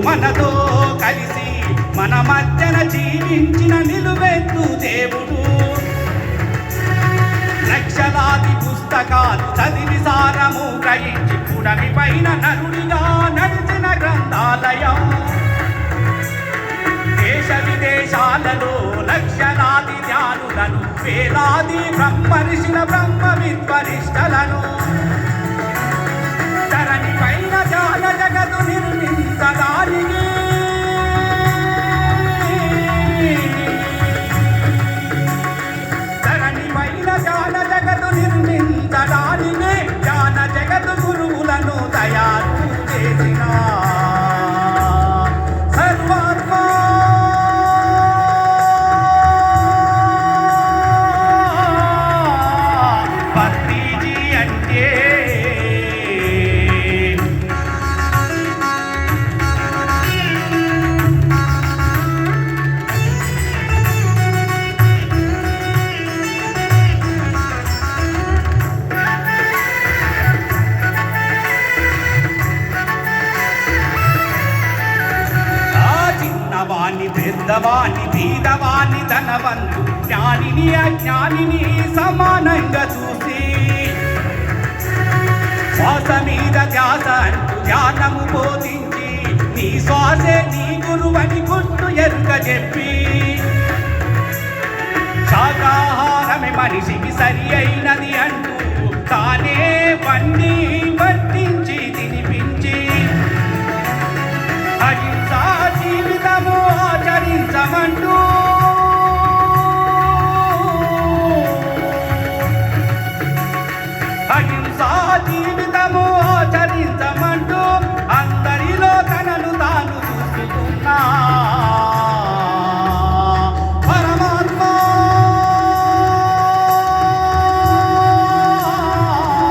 మనతో కలిసి మన మధ్యన జీవించిన నిలువెత్తు దేవుడు. లక్షలాది పుస్తకాలు చదివి సారము గ్రహించి పుడమి పైన నరుడిగా నడిచిన గ్రంథాలయం. దేశ విదేశాలలో లక్షలాది జ్ఞానులను, వేలాది బ్రహ్మర్షుల బ్రహ్మ విద్వరిష్టలను ధరణి పైన జాల జగదు నిర్మించడానికి ధరణి పైన జాల జగదు నిర్మించడానికి జ్ఞాన జగదు గురువులను తయారు చేసిన పెద్దవాణి బీదవాణి ధనవంతు జ్ఞానిని అజ్ఞానిని సమానంగా చూసి శ్వాస మీద ధ్యాస అంటూ ధ్యానము బోధించి నీ శ్వాసే నీ గురువని గుర్తు ఎరుక చెప్పి శాకాహారమే మనిషికి సరి అయినది అంటూ తానే వండి వడ్డించి తినిపించి అహింసా జీవితము ఆచరించమంటూ